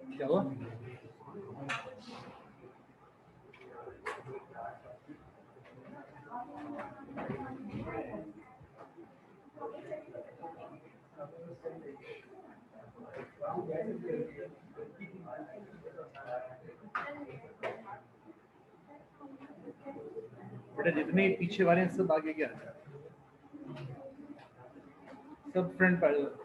क्या हुआ? बेटा जितने पीछे वाले हैं सब आगे क्या, सब फ्रंट पर।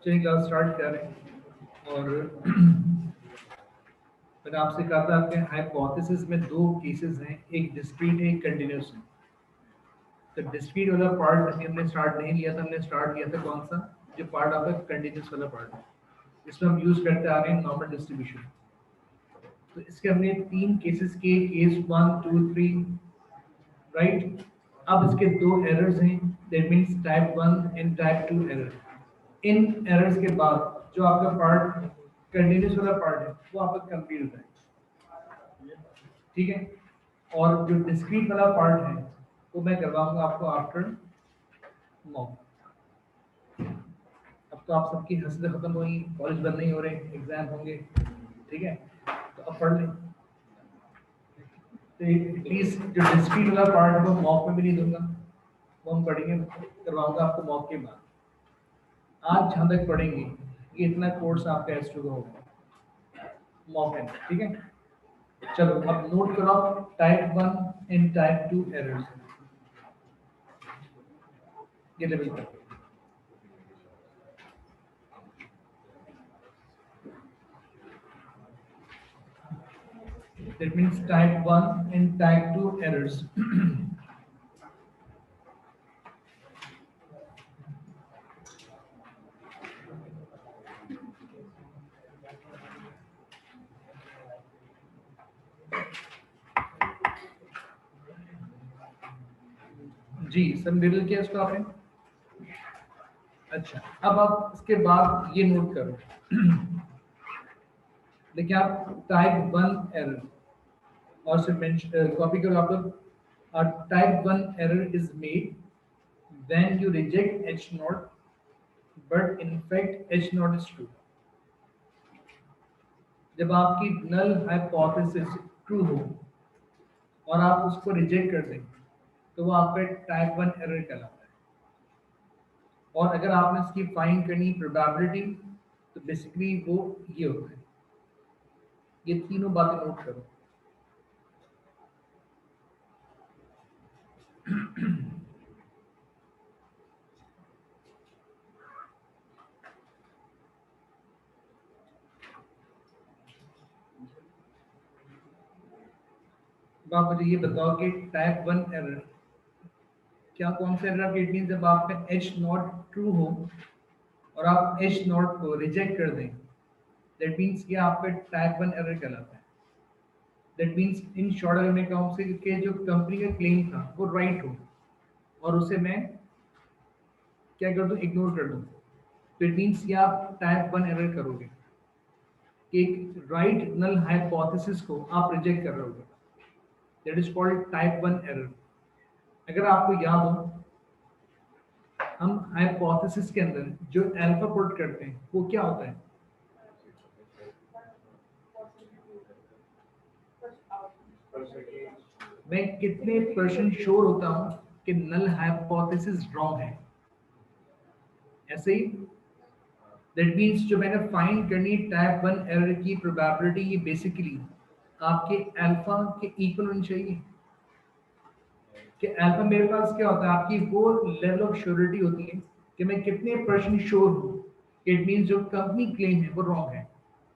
चलिए क्लास स्टार्ट करें। और मैंने आपसे कहा था आपके हाइपोथेसिस में दो केसेस हैं, एक डिस्क्रीट है, एक कंटिन्यूस है। तो डिस्क्रीट वाला पार्ट अभी हमने स्टार्ट नहीं लिया था, हमने स्टार्ट किया था कौन सा, जो पार्ट आपका कंटिन्यूस वाला पार्ट है, जिसमें हम यूज करते आ रहे हैं नॉर्मल डिस्ट्रीब्यूशन। तो इसके हमने तीन केसेस किए, केस 1 2 3, राइट। अब इसके दो एरर्स हैं, that means type 1 and type 2 error. In errors के बाद जो आपका पार्ट कंटिन्यूस वाला पार्ट है वो आपका कंप्लीट होता है, ठीक है। और जो डिस्क्रीट वाला पार्ट है वो मैं करवाऊंगा आपको आफ्टर मॉक। अब तो आप सबकी हंसते खत्म हुई, कॉलेज बंद नहीं हो रहे, एग्जाम होंगे, ठीक है। तो अब पढ़ लें। तो एटलीस्ट जो डिस्क्रीट वाला पार्ट है वो मॉक में भी नहीं दूंगा, वो हम पढ़ेंगे, करवाऊंगा आपको मॉक के बाद। आज जहाँ तक पढ़ेंगे ये इतना कोर्स आपका एस 2 का होगा मॉक में, ठीक है। चलो अब नोट करो टाइप 1 एंड टाइप 2 एरर्स, ये लेवल तक। That means type 1 and type 2 errors. जी सर, मिडिल किया इसको आपने। अच्छा, अब आप इसके बाद ये नोट करो, देखिए आप टाइप 1 एरर, और सिर्फ कॉपी करो आप लोग। Type 1 error is made when you reject H naught but in fact H naught is true। जब आपकी नल हाइपोथेसिस ट्रू हो और आप उसको रिजेक्ट कर दें तो वो आपका टाइप 1 एरर कहलाता है। और अगर आपने इसकी फाइंड करनी प्रोबेबिलिटी तो बेसिकली वो ये होता है। ये तीनों बातें नोट करो। अब आप मुझे ये बताओ कि टाइप 1 एरर क्या, कौन सा एरर इट मीन जब आपका H नॉट ट्रू हो और आप H नॉट को रिजेक्ट कर दें, दैट मींस ये आपका टाइप 1 एरर कहलाता है। दैट मीन्स इन शॉर्ट अगर मैं कहूँ से कि जो कंपनी का क्लेम था वो राइट हो और उसे मैं क्या कर दूं, इग्नोर कर दूं, तो इट मीन्स ये आप टाइप वन एरर करोगे कि एक राइट नल हाइपोथेसिस को आप रिजेक्ट कर रहे होगे, that is called type one error. अगर आपको याद हो, हम हाइपोथेसिस के अंदर जो अल्फा पुट करते हैं वो क्या होता है, मैं कितने परसेंट श्योर होता हूं कि नल हाइपोथेसिस रॉन्ग है। ऐसे ही दैट मीन्स जो मैंने फाइंड करनी टाइप वन एरर की प्रोबेबिलिटी, ये बेसिकली आपके अल्फा के इक्वल होनी चाहिए। कि अल्फा मेरे पास क्या होता है, आपकी वो लेवल ऑफ श्योरिटी होती है कि मैं कितने परसेंट श्योर हूँ कि इट मीन्स जो कंपनी क्लेम है वो रॉन्ग है।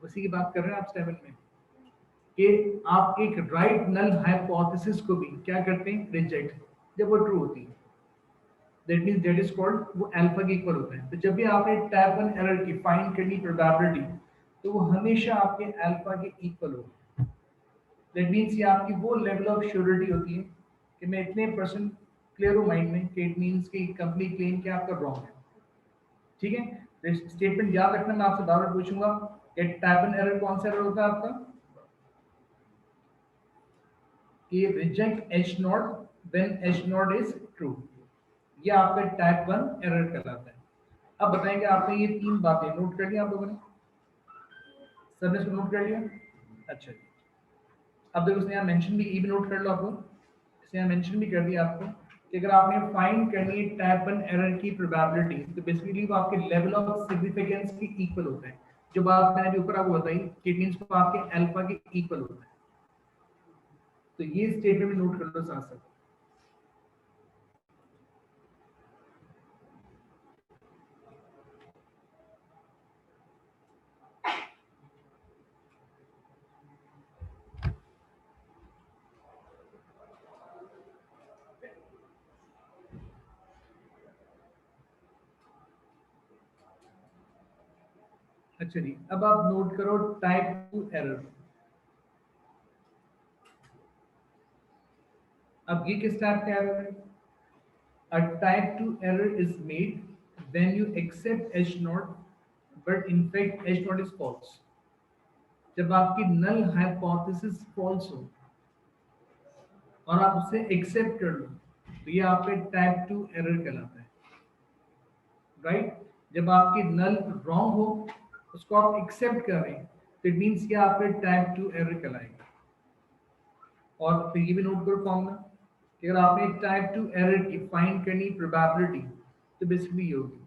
उसी की बात कर रहे हैं आप स्टेबल में, कि आप एक राइट नल हाइपोथेसिस को भी क्या करते हैं, रिजेक्ट, जब वो ट्रू होती है, that means that is called, वो अल्फा के इक्वल होता है। तो जब भी आपने टाइप वन एरर की फाइंड करनी प्रोबेबिलिटी, तो वो हमेशा आपके अल्फा के इक्वल होगी। दैट मींस ये आपकी वो लेवल ऑफ श्योरिटी होती है कि मैं इतने परसेंट क्लियर हूँ माइंड में कि इट मींस कि कंपनी क्लेम क्या आपका रॉन्ग है। ठीक है, तो स्टेटमेंट याद रखना, मैं आपसे बार बार पूछूंगा कि टाइप वन एरर कौन सा एरर होता है आपका, कि reject H not when H not is true, ये आपका टाइप वन एरर कहलाता है। अब बताएंगे, आपने ये तीन बातें नोट कर लिया आप लोगों ने, सबने इसको नोट कर लिया? अच्छा जी, अब देखो उसने यहाँ मेंशन भी, ई भी नोट कर लो आप लोग, इसने यहाँ मेंशन भी कर दिया आपको कि अगर आपने फाइंड करनी है टाइप वन एरर की प्रोबेबिलिटी, तो बेसिकली वो आपके लेवल ऑफ सिग्निफिकेंस के इक्वल होता है। जो बात मैंने अभी ऊपर आपको बताई कि इट मींस वो आपके अल्फा के इक्वल होता है। तो ये स्टेटमेंट में नोट कर लो साथ साथ। अच्छा जी, अब आप नोट करो टाइप टू एरर। अब ये किस टाइप का एरर है? A type 2 error is made when you accept H naught, but in fact H naught is false. जब आपकी null hypothesis false हो और आप उसे accept कर लो, तो ये आपका type 2 error कहलाता है, right? जब आपकी null wrong हो, उसको आप accept कर रहे हैं, तो it means ये आपका type 2 error कहलाएगा। और फिर ये भी नोट करो फॉर्मूला, कि अगर आपने टाइप 2 एरर की फाइंड करनी प्रोबेबिलिटी, तो बेसिकली ये होगी,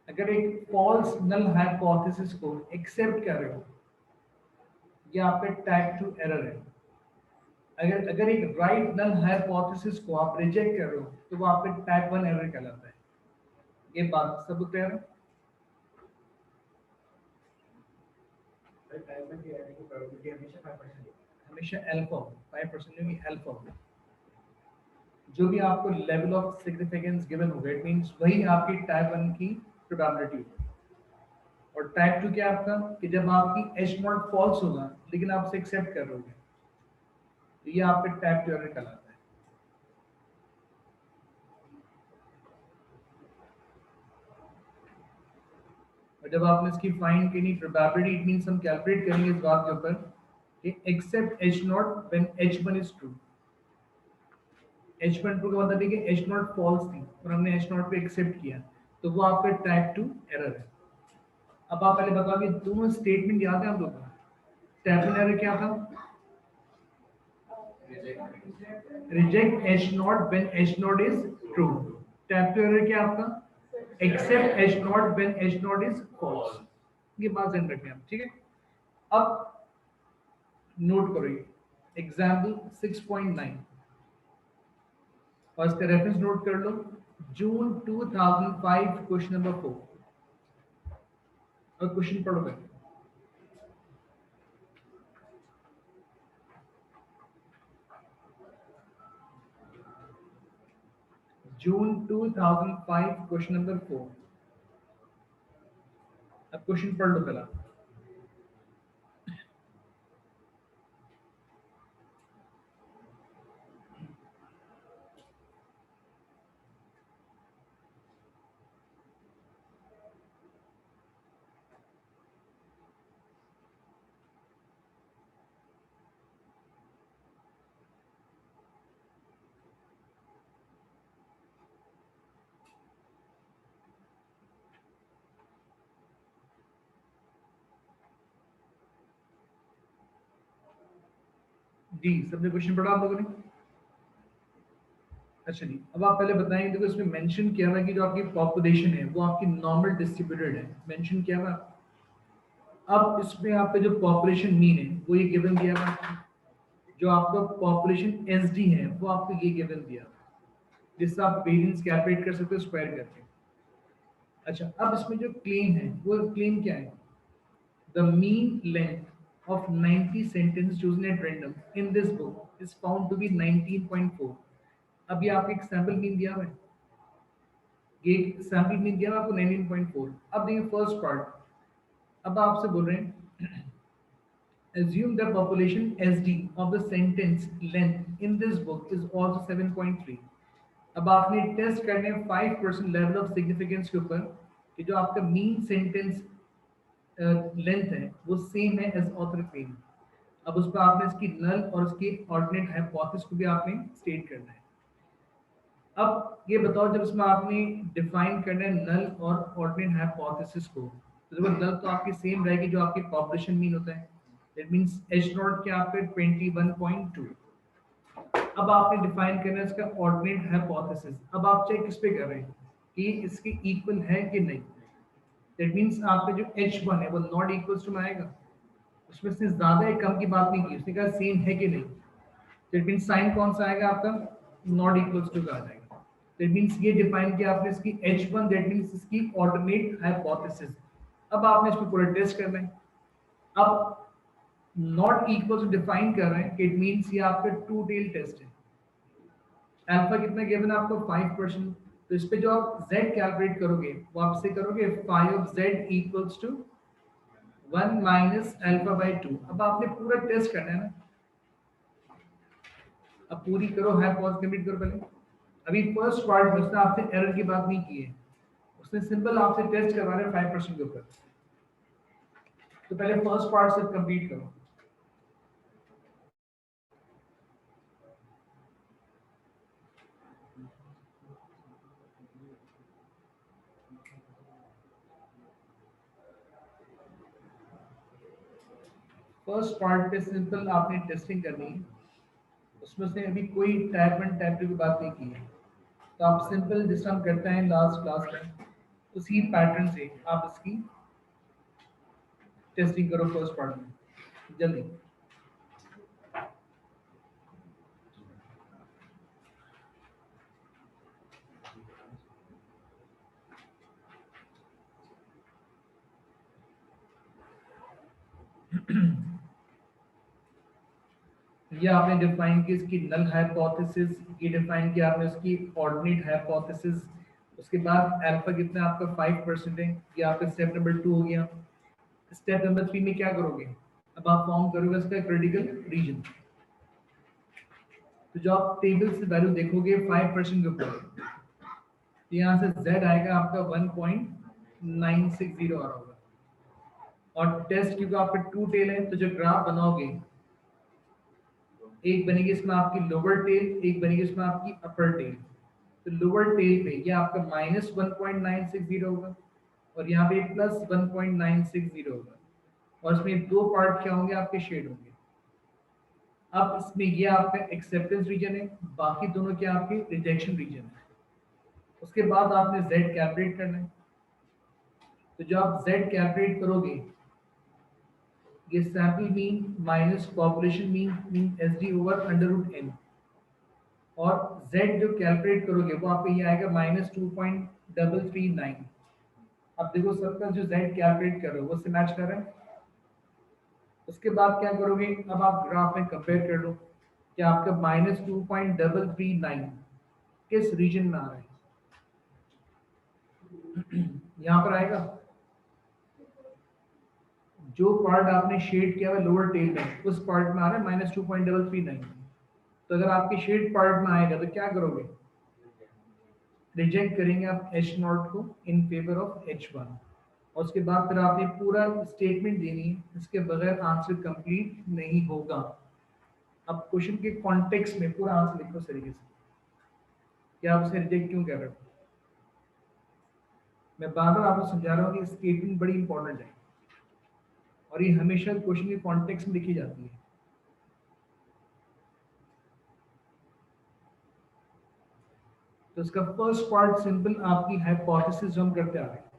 अगर एक फॉल्स नल हाइपोथेसिस को एक्सेप्ट कर रहे हो, ये आपका टाइप 2 एरर है। अगर अगर एक राइट नल हाइपोथेसिस को आप रिजेक्ट कर रहे हो, तो वो आपका टाइप 1 एरर कहलाता है। ये बात सब क्लियर है? टाइप 1 की एरर की प्रोबेबिलिटी हमेशा 5% है, हमेशा अल्फा हो, 5% नहीं, अल्फा हो। जो भी आपको लेवल ऑफ सिग्निफिकेंस गिवन होगा, इट मींस वही आपकी टाइप 1 की प्रोबेबिलिटी होगी। और टाइप 2 क्या है आपका, कि जब आपकी एच नॉट फॉल्स होगा लेकिन आप उसे एक्सेप्ट कर रहे हो, तो ये आपका टाइप 2 एरर कहलाता है। और जब आपने इसकी फाइंड करनी प्रोबेबिलिटी, इट मींस हम कैलकुलेट करेंगे इस बात के ऊपर कि accept H not when H one is true. H one true का मतलब है कि एच नॉट फॉल्स थी और हमने एच नॉट पे एक्सेप्ट किया, तो वो आपका टाइप 2 एरर है। अब आप पहले बताओ कि दोनों स्टेटमेंट याद है आप लोगों को? टाइप 1 एरर क्या था? Reject H not when H not is true. Type 2 error क्या आपका? Accept H not when H not is false. ये बात ध्यान रखना है, ठीक है? अब नोट करो ये एग्जाम्पल 6.9 और इसका रेफरेंस नोट कर लो, जून 2005 क्वेश्चन नंबर 4। और क्वेश्चन पढ़ो मैं, जून 2005 क्वेश्चन नंबर 4। अब क्वेश्चन पढ़ लो पहला। जी सबने क्वेश्चन पढ़ा आप लोगों ने? अच्छा जी, अब आप पहले बताएंगे, देखो इसमें मेंशन किया हुआ है कि जो आपकी पॉपुलेशन है वो आपकी नॉर्मल डिस्ट्रीब्यूटेड है, मेंशन किया हुआ। अब इसमें आपका जो पॉपुलेशन मीन है वो ये गिवन दिया हुआ है, जो आपका पॉपुलेशन एसडी है वो आपको ये गिवन दिया हुआ है, जिससे आप वेरिएंस कैलकुलेट कर सकते हो स्क्वायर करके। अच्छा, अब इसमें जो क्लेम है वो क्लेम क्या है? The mean length of 90 sentence chosen at random in this book is found to be 19.4। अब ये आपको एक सैंपल मीन दिया हुआ है, ये सैंपल मीन दिया हुआ है आपको 19.4। अब देखिए फर्स्ट पार्ट, अब आपसे बोल रहे हैं assume the population SD of the sentence length in this book is also 7.3। अब आपने टेस्ट करने 5% लेवल ऑफ सिग्निफिकेंस के ऊपर कि जो आपका मीन सेंटेंस लेंथ है वो सेम है एज ऑथर क्लेम। अब उस पर आपने इसकी नल और उसकी ऑर्डिनेट हाइपोथेसिस को भी आपने स्टेट करना है। अब ये बताओ, जब इसमें आपने डिफाइन करना है नल और ऑर्डिनेट हाइपोथेसिस को, तो देखो नल तो आपकी सेम रहेगी जो आपकी पॉपुलेशन मीन होता है, दैट मींस एच नॉट क्या आपके 21.2। अब आपने डिफाइन करना है इसका ऑर्डिनेट हाइपोथेसिस। अब आप चेक किस पे कर रहे हैं कि इसके इक्वल है कि नहीं। दैट मींस आपका जो h1 है वो नॉट इक्वल्स टू में आएगा, उसमें से ज्यादा या कम की बात नहीं की, उसने कहा सेम है कि नहीं। दैट मींस साइन कौन सा आएगा आपका? नॉट इक्वल्स टू का आ जाएगा। दैट मींस ये डिफाइन किया आपने इसकी h1, दैट मींस इसकी ऑल्टरनेट हाइपोथेसिस। अब आपने इसको पूरा टेस्ट करना है। अब नॉट इक्वल टू डिफाइन कर रहे हैं, इट मींस ये आपका टू टेल टेस्ट है। अल्फा कितना गिवन है आपको? 5%। तो इस पे जो आप z कैलकुलेट करोगे वो आपसे करोगे 5 of z equals to 1 minus alpha by 2। अब आपने पूरा टेस्ट करना है ना, अब पूरी करो, है पॉज कंप्लीट करो पहले। अभी फर्स्ट पार्ट में उसने आपसे एरर की बात नहीं की है, उसने सिंपल आपसे टेस्ट करवा रहे 5% के ऊपर। तो पहले फर्स्ट पार्ट से कंप्लीट करो। फर्स्ट पार्ट पे सिंपल आपने टेस्टिंग करनी है, उसमें से अभी कोई टाइप 1 टाइप 2 की बात नहीं की है। तो आप सिंपल जिस हम करते हैं लास्ट क्लास में उसी पैटर्न से आप इसकी टेस्टिंग करो फर्स्ट पार्ट में जल्दी। ये आपने डिफाइन की इसकी नल हाइपोथेसिस, ये डिफाइन किया आपने इसकी ऑर्डिनेट हाइपोथेसिस। उसके बाद अल्फा कितना आपका 5% है, ये आपका स्टेप नंबर 2 हो गया। स्टेप नंबर 3 में क्या करोगे? अब आप फॉर्म करोगे इसका क्रिटिकल रीजन। तो जो आप टेबल से वैल्यू देखोगे 5% के ऊपर, तो यहाँ से z आएगा आपका 1.960 आ रहा होगा। और टेस्ट क्योंकि आपका टू टेल है तो जो ग्राफ बनाओगे, एक बनेगी इसमें आपकी लोअर टेल, एक बनेगी इसमें आपकी अपर टेल। तो लोअर टेल पे ये आपका -1.960 होगा और यहाँ पे +1.960 होगा, और इसमें दो पार्ट क्या होंगे आपके? शेड होंगे। अब इसमें ये आपका एक्सेप्टेंस रीजन है, बाकी दोनों क्या आपके रिजेक्शन रीजन है। उसके बाद आपने z कैलकुलेट करना है। तो जो आप z कैलकुलेट करोगे, ये sample mean minus population mean mean SD over √n, और z जो कैलकुलेट करोगे वो आपको ये आएगा -2.339। अब देखो सबका जो z कैलकुलेट कर रहे हो वो से मैच कर रहा है। उसके बाद क्या करोगे? अब आप ग्राफ में कंपेयर कर लो कि आपका -2.339 किस रीजन में आ रहा है। यहाँ पर आएगा जो पार्ट आपने शेड किया है लोअर टेल में उस पार्ट में आ रहा है -2.339। तो अगर आपके शेड पार्ट में आएगा तो क्या करोगे, रिजेक्ट करेंगे आप एच नॉट को इन फेवर ऑफ H1। और उसके बाद फिर आपने पूरा स्टेटमेंट देनी है, इसके बगैर आंसर कंप्लीट नहीं होगा। अब क्वेश्चन के कॉन्टेक्स्ट में पूरा आंसर लिखो इस तरीके से कि आप उसे रिजेक्ट क्यों कर रहे हो। मैं बार बार आपको समझा रहा हूँ कि स्टेटमेंट बड़ी इंपॉर्टेंट है और ये हमेशा क्वेश्चन के कॉन्टेक्स्ट में लिखी जाती है। तो इसका फर्स्ट पार्ट सिंपल आपकी हाइपोथेसिस जो हम करते आ रहे हैं।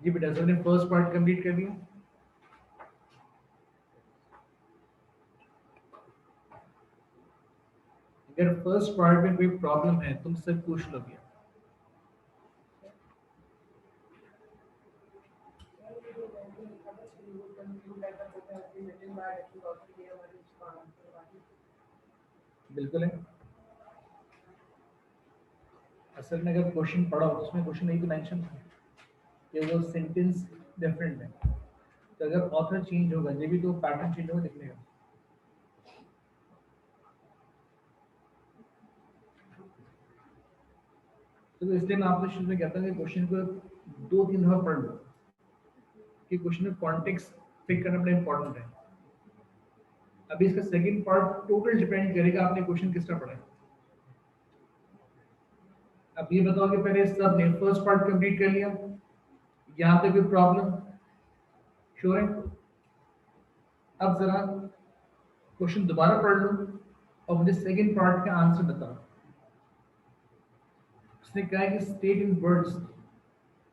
जी बेटा, सबने फर्स्ट पार्ट कंप्लीट कर दिया। अगर फर्स्ट पार्ट में कोई प्रॉब्लम है तुम सब पूछ लो भैया। बिल्कुल है। असल में अगर क्वेश्चन पढ़ा हो तो उसमें क्वेश्चन नहीं तो मेंशन था कि वो सेंटेंस डिफरेंट है। तो अगर ऑथर चेंज होगा ये भी तो पैटर्न चेंज होगा लिखने का। तो इसलिए मैं आपको शुरू में कहता हूँ कि क्वेश्चन को 2-3 दफा पढ़ लो कि क्वेश्चन में कॉन्टेक्स्ट पिक करना बड़ा इंपॉर्टेंट है। अभी इसका सेकंड पार्ट टोटल डिपेंड करेगा आपने क्वेश्चन किस तरह पढ़ा है। अब ये बताओ कि पहले सब ने फर्स्ट पार्ट कंप्लीट कर लिया, यहाँ पे कोई प्रॉब्लम श्योर है? अब जरा क्वेश्चन दोबारा पढ़ लो और मुझे सेकंड पार्ट का आंसर बताओ। उसने कहा है कि स्टेट इन वर्ड्स,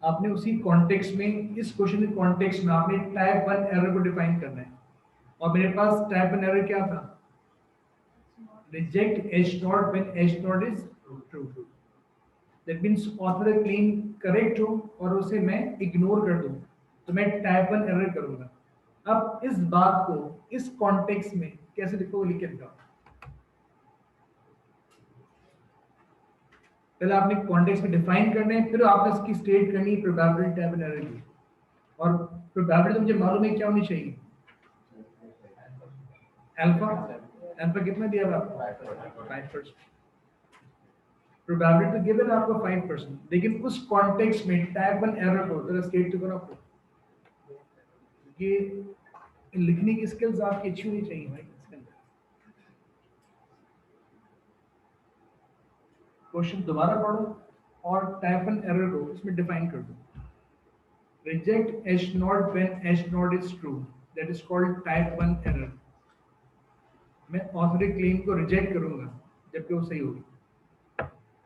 आपने उसी कॉन्टेक्स्ट में, इस क्वेश्चन के कॉन्टेक्स्ट में आपने टाइप 1 एरर को डिफाइन करना है। और मेरे पास टाइप 1 एरर क्या था, reject H not when H not is true. That means author का क्लेम करेक्ट हो और उसे मैं इग्नोर कर दूं तो मैं टाइप 1 एरर करूंगा। अब इस बात को इस कॉन्टेक्स्ट में कैसे लिखोगे, लिख के दिखाओ। पहले आपने कॉन्टेक्स्ट में डिफाइन करना है, फिर आपने इसकी स्टेट करनी है प्रोबेबिलिटी टाइप 1 एरर की। और प्रोबेबिलिटी मुझे मालूम है क्या होनी चाहिए, अल्फा। अल्फा कितना दिया हुआ आपको, 5%। प्रोबेबिलिटी तो गिवन है आपको 5%, लेकिन उस कॉन्टेक्स्ट में टाइप 1 एरर को जरा स्टेट तो करो आपको। ये लिखने की स्किल्स आपकी अच्छी होनी चाहिए भाई। इसके अंदर क्वेश्चन दोबारा पढ़ो और टाइप 1 एरर को इसमें डिफाइन कर दो। Reject H not when H not is true, that is called type 1 error. मैं ऑथोरिक क्लेम को रिजेक्ट करूंगा जबकि वो सही होगी।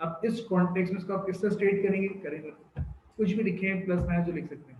अब इस कॉन्टेक्स्ट में इसको आप किससे स्टेट करेंगे कुछ भी लिखें प्लस माइनस जो लिख सकते हैं।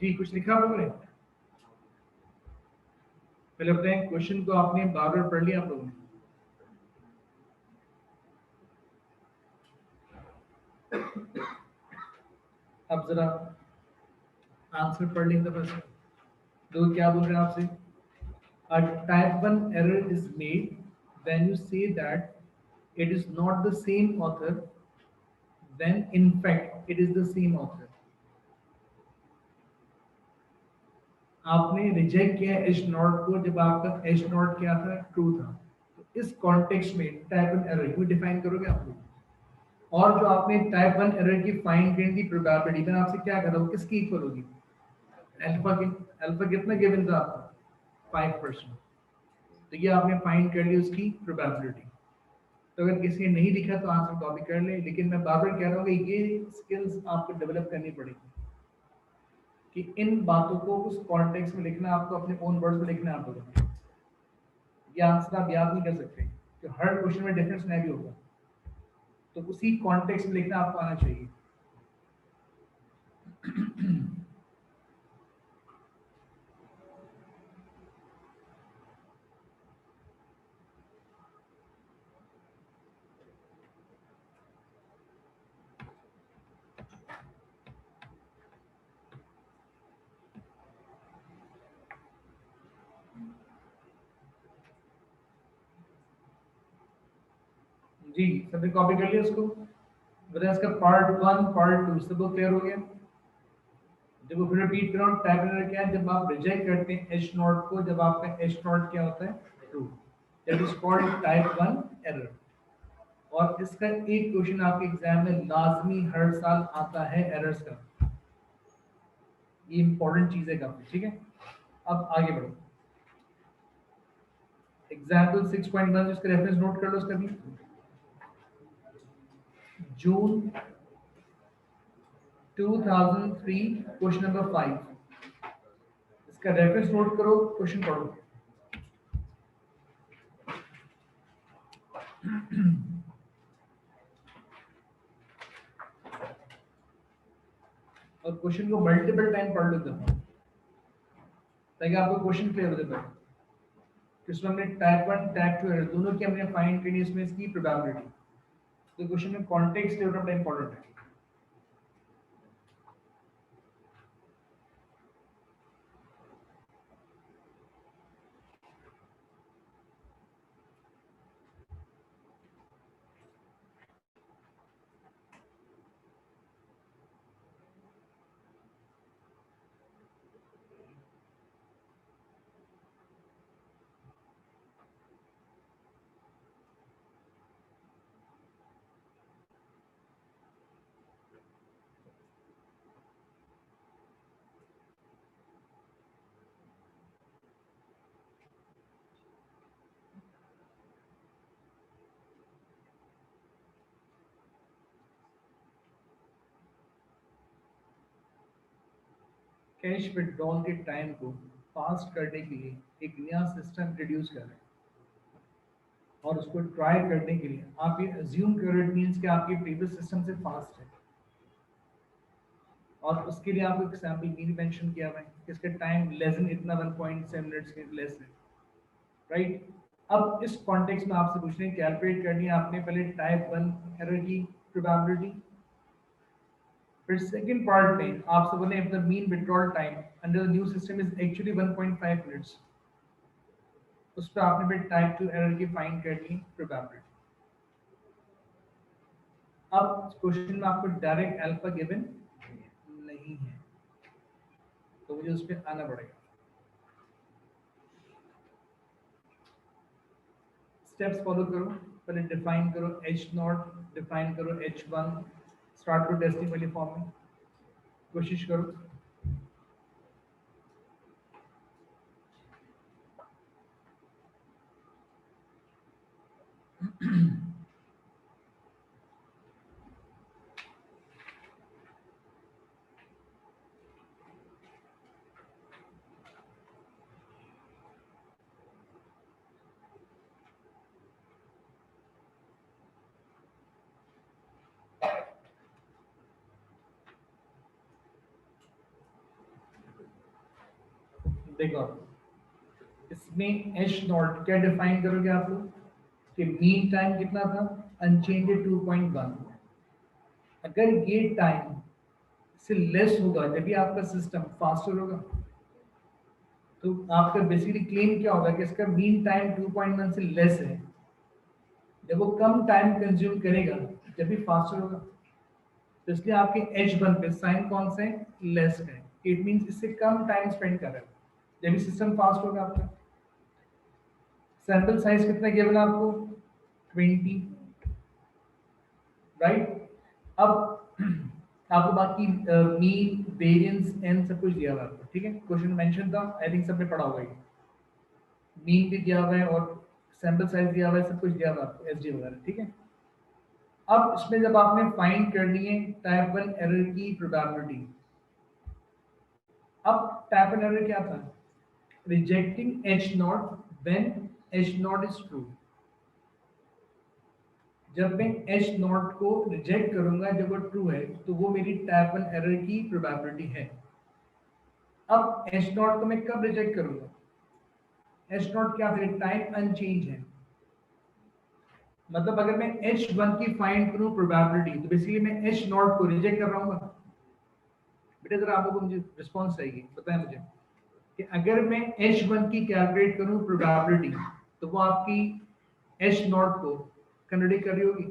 जी कुछ लिखा आप लोगों ने? पहले अपने क्वेश्चन को आपने बार बार पढ़ लिया आप लोगों ने? अब जरा आंसर पढ़ लें तो बस। तो क्या बोल रहे हैं आपसे? A type 1 error is made when you say that it is not the same author when in fact it is the same author. आपने रिजेक्ट किया एच नॉट को जब आपका एच नॉट क्या था, ट्रू था। तो इस कॉन्टेक्स्ट में टाइप 1 एरर को डिफाइन करोगे आप लोग। और जो आपने टाइप 1 एरर की फाइंड करने की प्रोबेबिलिटी मैंने आपसे क्या करा, वो किसकी इक्वल होगी? अल्फा की। अल्फा कितना गिवन था आपको? 5%। तो ये आपने फाइंड कर ली उसकी प्रोबेबिलिटी। तो अगर किसी ने नहीं लिखा तो आंसर कॉपी कर ले, लेकिन मैं बार बार कह रहा हूँ कि ये स्किल्स आपको डेवलप करनी पड़ेगी कि इन बातों को उस कॉन्टेक्स्ट में लिखना, आपको अपने ओन वर्ड्स में लिखना आप लोगों को। ये आंसर आप याद नहीं कर सकते, तो हर क्वेश्चन में डिफरेंस नहीं भी होगा, तो उसी कॉन्टेक्स्ट में लिखना आपको आना चाहिए। जी सबने कॉपी कर लिया उसको? बताया इसका पार्ट 1 पार्ट 2 सब क्लियर हो गया? देखो फिर रिपीट कर रहा हूं, टाइप एरर क्या है? जब आप रिजेक्ट करते हैं एच नॉट को, जब आपका एच नॉट क्या होता है? True. That is called type 1 error. और इसका एक क्वेश्चन आपके एग्जाम में लाजमी हर साल आता है एरर्स का। ये इंपॉर्टेंट चीज है काफी, ठीक है? अब आगे बढ़ो। एग्जाम्पल 6.1 जिसका रेफरेंस नोट कर लो उसका भी। जून 2003 क्वेश्चन नंबर 5। इसका रेफरेंस नोट करो, क्वेश्चन पढ़ो। और क्वेश्चन को मल्टीपल टाइम पढ़ लो दफा, ताकि आपको क्वेश्चन क्लियर हो जाए। इसमें हमने टाइप 1 टाइप 2 एरर दोनों की हमने फाइंड करनी है, इसमें इसकी प्रोबेबिलिटी। तो क्वेश्चन में कॉन्टेक्स्ट क्लियर होना इंपॉर्टेंट है। कैश विड्रॉल के टाइम को फास्ट करने के लिए एक नया सिस्टम इंट्रोड्यूस कर रहे हैं, और उसको ट्राई करने के लिए आप ये अज्यूम करो इट मींस कि आपके प्रीवियस सिस्टम से फास्ट है। और उसके लिए आपको एग्जाम्पल मीन मेंशन किया हुआ है कि इसका टाइम लेस देन इतना 1.7 मिनट्स के लेस है, राइट? अब इस कॉन्टेक्स्ट में आपसे पूछ रहे हैं कैलकुलेट करनी है आपने पहले टाइप 1 एरर की प्रोबेबिलिटी, फिर सेकंड पार्ट में आपसे बोले if the mean withdrawal time under the new system is actually 1.5 minutes, उस पर आपने फिर टाइप 2 एरर की फाइंड करनी प्रोबेबिलिटी। अब क्वेश्चन में आपको डायरेक्ट अल्फा गिवन नहीं है, तो मुझे उस पर आना पड़ेगा। स्टेप्स फॉलो करो, पहले डिफाइन करो एच नॉट, डिफाइन करो एच वन, स्टार्ट करो डेसिमल फॉर्म में, कोशिश करो। देखो इसमें एच नॉट क्या डिफाइन करोगे आप लोग कि मीन टाइम कितना था, अनचेंज 2.1। अगर ये टाइम से लेस होगा जब भी आपका सिस्टम फास्टर होगा, तो आपका बेसिकली क्लेम क्या होगा कि इसका मीन टाइम 2.1 से लेस है। जब वो कम टाइम कंज्यूम करेगा जब भी फास्टर होगा, तो इसलिए आपके H1 पे साइन कौन सा है, लेस है। इट मींस इससे कम टाइम स्पेंड कर रहा है जब भी सिस्टम फास्ट होगा आपका। सैंपल साइज कितना गिवन आपको, 20, राइट। अब आपको बाकी मीन वेरिएंस एंड सब कुछ दिया हुआ है आपको, ठीक है। क्वेश्चन मेंशन था, आई थिंक सबने पढ़ा होगा। ये मीन भी दिया हुआ है और सैंपल साइज दिया हुआ है, सब कुछ दिया हुआ है आपको, एसडी वगैरह, ठीक है। अब इसमें जब आपने फाइंड करनी है टाइप 1 एरर की प्रोबेबिलिटी, अब टाइप 1 एरर क्या था, rejecting H not when H not is true. जब मैं एच नॉट को रिजेक्ट करूंगा जब वो ट्रू है, तो वो मेरी टाइप 1 एरर की प्रोबेबिलिटी है। अब एच नॉट को मैं कब रिजेक्ट करूंगा, एच नॉट क्या है, टाइम अनचेंज है। मतलब अगर मैं H1 की फाइंड करूं प्रोबेबिलिटी, तो बेसिकली मैं H नॉट को रिजेक्ट कर रहा हूँ। बेटा जरा आप लोगों को मुझे रिस्पॉन्स चाहिए, बताएं मुझे कि अगर मैं H1 की कैलकुलेट करूं प्रोबेबिलिटी, तो वो आपकी H नॉट को कन्वर्ट कर रही होगी।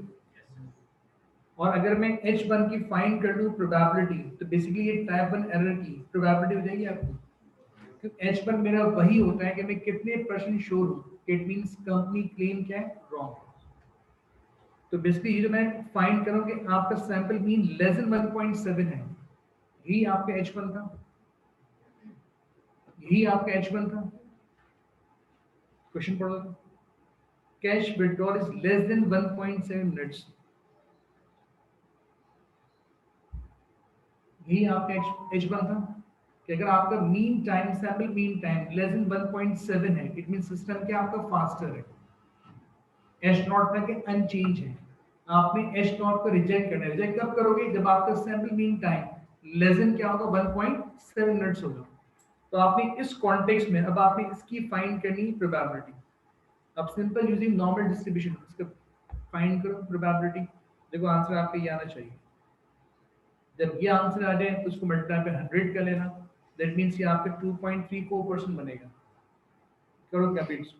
और अगर मैं H1 की फाइंड कर लूं प्रोबेबिलिटी, तो बेसिकली ये टाइप 1 एरर की प्रोबेबिलिटी हो जाएगी आपको। क्योंकि H1 मेरा वही होता है कि मैं कितने परसेंट श्योर हूं, इट मींस कंपनी क्लेम क्या है, रॉन्ग। तो बेसिकली ये जो मैं फाइंड करूं कि आपका सैंपल मीन लेस देन 1.7 है, यही आपका H1 था, यही आपका H1 था। क्वेश्चन पढ़ो, cash withdrawal is less than 1.7 minutes, यही आपका H1 था। कि अगर आपका mean time, sample mean time less than 1.7 है, इट मीन सिस्टम क्या आपका फास्टर है। एच नॉट था कि अनचेंज है, आपने एच नॉट को रिजेक्ट करना है। रिजेक्ट कब करोगे, जब आपका sample mean time less than क्या होगा, 1.7 मिनट्स होगा। तो आपने इस कॉन्टेक्स्ट में अब आपने इसकी फाइंड करनी प्रोबेबिलिटी। अब सिंपल यूजिंग नॉर्मल डिस्ट्रीब्यूशन इसका फाइंड करो प्रोबेबिलिटी। देखो आंसर आपका ये आना चाहिए। जब ये आंसर आ जाए तो उसको मल्टीप्लाई पे 100 कर लेना, दैट मींस ये आपका 2.34% बनेगा। करो कैपिट्स।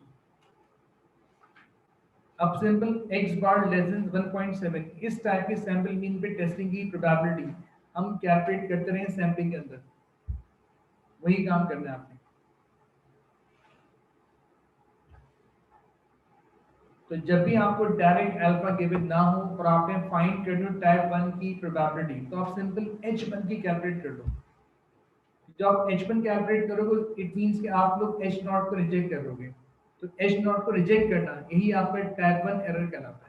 अब सिंपल x बार लेस देन 1.7, इस टाइप के सैंपल मीन पे टेस्टिंग की प्रोबेबिलिटी हम कैलकुलेट करते रहे सैंपलिंग के अंदर, वही काम करना है आपने। तो जब भी आपको डायरेक्ट अल्फा गिवन ना हो और आपने फाइंड करनी हो टाइप 1 की प्रोबेबिलिटी, तो आप सिंपल H1 की कैलकुलेट कर लो। जब आप H1 कैलकुलेट करोगे, इट मींस कि आप लोग H नॉट को रिजेक्ट करोगे। तो H नॉट को रिजेक्ट करना, यही आपका टाइप 1 एरर कहलाता है।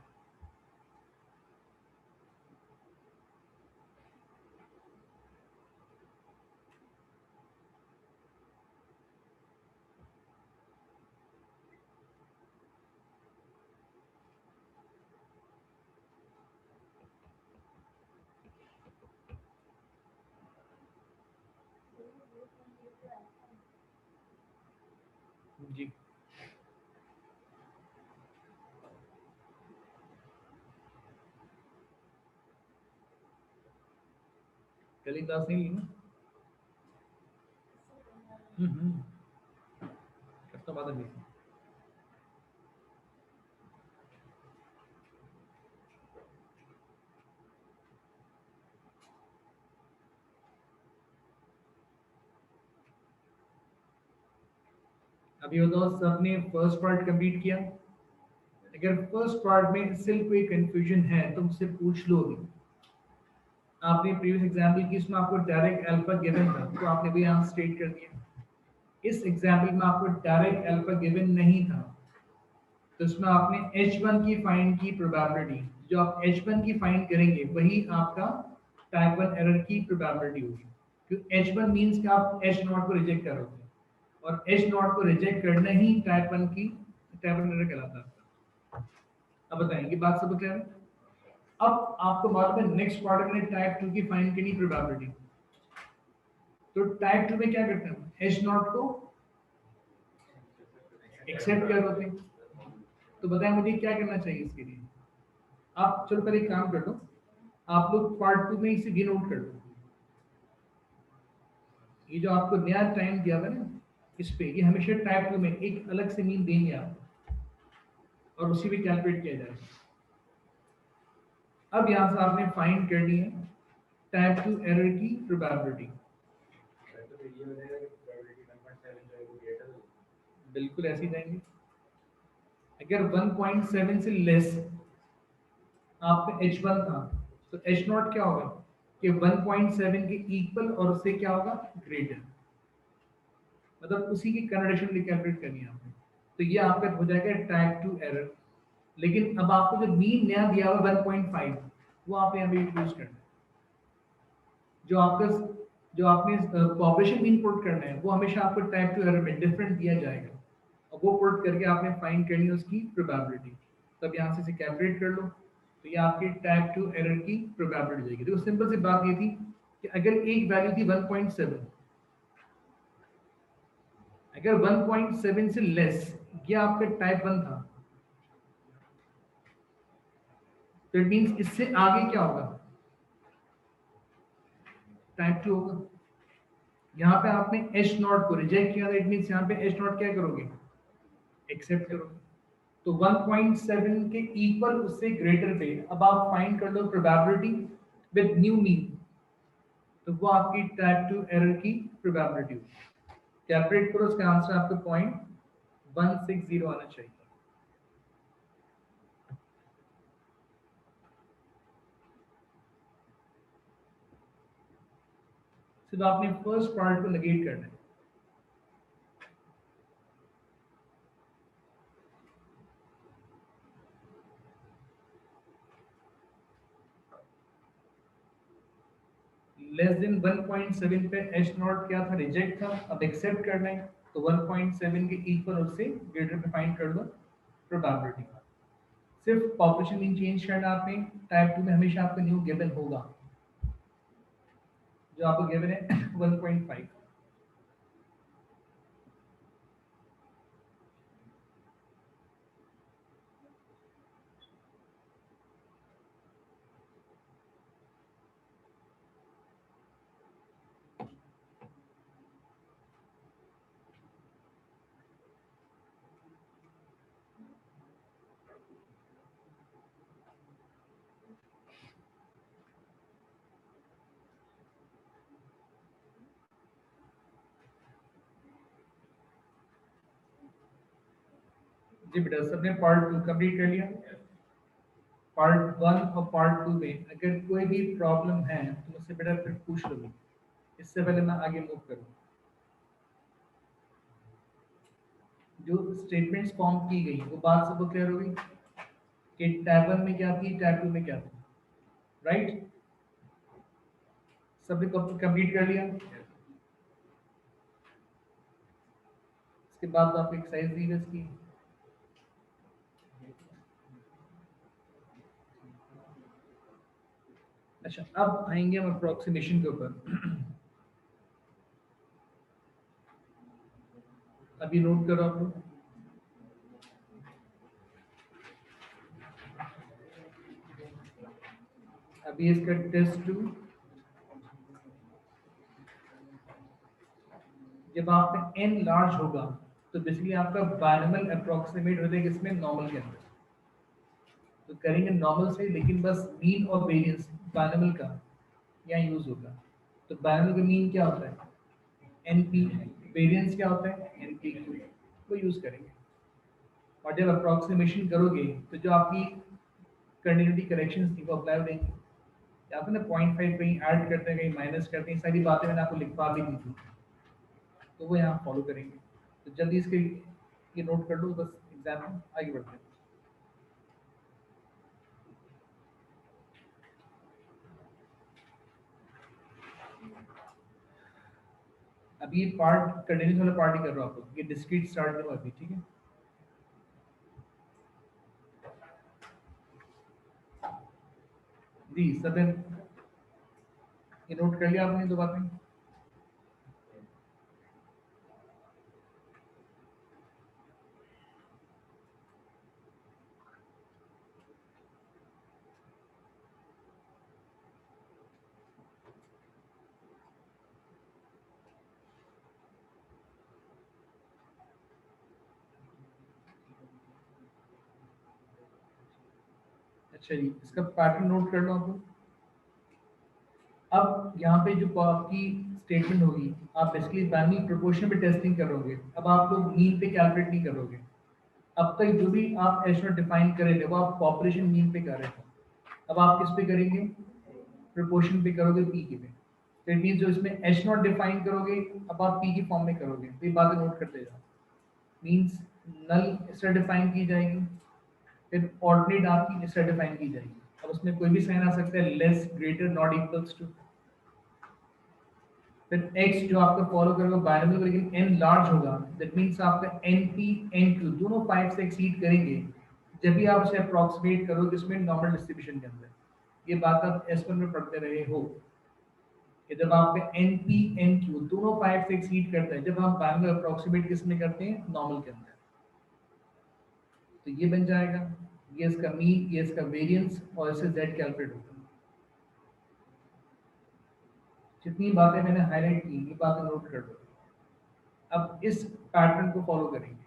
जी कल ही क्लास नहीं ली ना। हफ्ता बाद ली। अभी बताओ सबने फर्स्ट पार्ट कंप्लीट किया। अगर फर्स्ट पार्ट में स्टिल कोई कंफ्यूजन है तो मुझसे पूछ लो अभी। आपने प्रीवियस एग्जांपल की, इसमें आपको डायरेक्ट अल्फा गिवन था तो आपने भी आंसर स्टेट कर दिया। इस एग्जांपल में आपको डायरेक्ट अल्फा गिवन नहीं था, तो इसमें आपने H1 की फाइंड की प्रोबेबिलिटी, जो आप H1 की फाइंड करेंगे वही आपका टाइप 1 एरर की प्रोबेबिलिटी होगी। क्योंकि H1 मींस कि आप H नॉट को रिजेक्ट करोगे, और H नॉट को रिजेक्ट करना ही टाइप 1 की टाइप 1 एरर कहलाता है। अब बताएंगे, बात सब क्लियर है। अब आपको मालूम है नेक्स्ट पार्ट में टाइप 2 की फाइंड करनी प्रोबेबिलिटी। तो टाइप 2 में क्या करते हैं, H नॉट को एक्सेप्ट कर होते हैं। तो बताएं मुझे क्या करना चाहिए इसके लिए। आप चलो पहले एक काम कर लो, आप लोग पार्ट 2 में इसे भी नोट कर लो। ये जो आपको नया टाइम दिया हुआ है ना इस पे, ये हमेशा टाइप 2 में एक अलग से मीन देंगे आप और उसी पे कैलकुलेट किया जाएगा। अब यहाँ से आपने फाइंड करनी है टाइप 2 एरर की प्रोबेबिलिटी। बिल्कुल ऐसे ही जाएंगे। अगर 1.7 से लेस आपका H1 था तो H नॉट क्या होगा कि 1.7 के इक्वल और उससे क्या होगा ग्रेटर, मतलब उसी की कंडीशन कैलकुलेट करनी है आपने। तो ये आपका हो जाएगा टाइप 2 एरर। लेकिन अब आपको जो मीन नया दिया हुआ 1.5 वो आप यहाँ पे यूज करना है। जो आपका जो आपने पॉपुलेशन मीन पुट करना है वो हमेशा आपको टाइप 2 एरर में डिफरेंट दिया जाएगा और वो पुट करके आपने फाइंड करनी है उसकी प्रोबेबिलिटी। तब यहाँ से इसे कैलकुलेट कर लो तो ये आपकी टाइप 2 एरर की प्रोबेबिलिटी जाएगी। देखो सिंपल सी बात ये थी कि अगर एक वैल्यू थी 1.7, अगर 1.7 से लेस ये आपका टाइप 1 था तो इट मींस इससे आगे क्या होगा टाइप 2 होगा। यहाँ पे आपने एच नॉट को रिजेक्ट किया था, इट मींस यहाँ पे एच नॉट क्या करोगे एक्सेप्ट करोगे। तो 1.7 के इक्वल उससे ग्रेटर पे अब आप फाइंड कर लो प्रोबेबिलिटी विद न्यू मीन, तो वो आपकी टाइप 2 एरर की प्रोबेबिलिटी होगी। कैलकुलेट करो, उसका आंसर आपको 0.160 आना चाहिए। सिर्फ आपने फर्स्ट पार्ट को नेगेट करना है। लेस देन 1.7 पे एच नॉट क्या था रिजेक्ट था, अब एक्सेप्ट करना है तो 1.7 के इक्वल और से ग्रेटर पे फाइंड कर लो प्रोबेबिलिटी। सिर्फ पॉपुलेशन मीन चेंज करना आपने। टाइप 2 में हमेशा आपका न्यू गिवन होगा, जो आपको गिवन है 1.5। जी बेटा सबने पार्ट 2 कंप्लीट कर लिया। पार्ट 1 और पार्ट 2 में अगर कोई भी प्रॉब्लम है तो मुझसे बेटा फिर पूछ लो, इससे पहले मैं आगे मूव करूँ। जो स्टेटमेंट्स फॉर्म की गई वो बात सबको क्लियर हो गई कि टैब 1 में क्या थी टैब 2 में क्या थी, राइट? सबने कंप्लीट कर लिया। इसके बाद आपको एक्सरसाइज दी है इसकी। अच्छा अब आएंगे हम अप्रोक्सीमेशन के ऊपर। अभी नोट करो आप लोग। अभी इसका टेस्ट 2 जब आपका n लार्ज होगा तो बेसिकली आपका बायनॉमियल अप्रोक्सीमेट हो जाएगा इसमें नॉर्मल के अंदर। तो करेंगे नॉर्मल से, लेकिन बस मीन और वेरिएंस बायनॉमियल का यहाँ यूज होगा। तो बायनॉमियल का मीन क्या होता है np, वेरिएंस क्या होता है npq, वो यूज करेंगे। और जब अप्रोक्सीमेशन करोगे तो जो आपकी कंटिन्यूटी करेक्शंस थी वो अप्लाई हो जाएंगी। यहाँ पे ना 0.5 कहीं ऐड करते हैं कहीं माइनस करते हैं, सारी बातें मैंने आपको लिखवा भी दी थी, तो वो यहाँ फॉलो करेंगे। तो जल्दी इसके ये नोट कर लो, बस एग्जाम में आगे बढ़ते हैं। अभी ये पार्ट कंटिन्यूस वाला पार्ट ही कर रहा हूँ आपको, ये डिस्क्रीट स्टार्ट करो अभी, ठीक है? जी सब ये नोट कर लिया आपने दो बातें। अच्छा जी, इसका पैटर्न नोट कर लो आप लोग। अब यहाँ पे जो आपकी स्टेटमेंट होगी, आप बेसिकली बाइनरी प्रोपोर्शन पे टेस्टिंग करोगे। अब आप लोग मीन पे कैलकुलेट नहीं करोगे। अब तक जो भी आप एच नॉट डिफाइन करेंगे वो आप पॉपुलेशन मीन पे कर रहे थे, अब आप किस पे करेंगे, प्रोपोर्शन पे करोगे, पी के पे। तो इट मीन जो इसमें एच नॉट डिफाइन करोगे अब आप पी की फॉर्म में करोगे। तो ये बातें नोट करते जाओ। मीन्स नल इस तरह डिफाइन की जाएगी, फिर ऑर्डिनेट आपकी इस तरह डिफाइन की जाएगी। अब उसमें कोई भी साइन आ सकता है, less, greater, not equals to. फिर x जो आपका फॉलो करेगा बाइनोमियल, लेकिन n लार्ज होगा, दैट मींस आपका np nq दोनों 5 से एक्सीड करेंगे जब भी आप इसे अप्रोक्सीमेट करोगे इसमें नॉर्मल डिस्ट्रीब्यूशन के अंदर। ये बात आप S1 में पढ़ते रहे हो कि जब आपका np nq दोनों 5 से एक्सीड करता है, जब हम बाइनोमियल अप्रोक्सीमेट किस में करते हैं, नॉर्मल के अंदर। तो ये बन जाएगा, ये इसका मीन, ये इसका वेरिएंस, और इससे z कैलकुलेट होगा। जितनी बातें मैंने हाईलाइट की ये बातें नोट कर लो। अब इस पैटर्न को फॉलो करेंगे।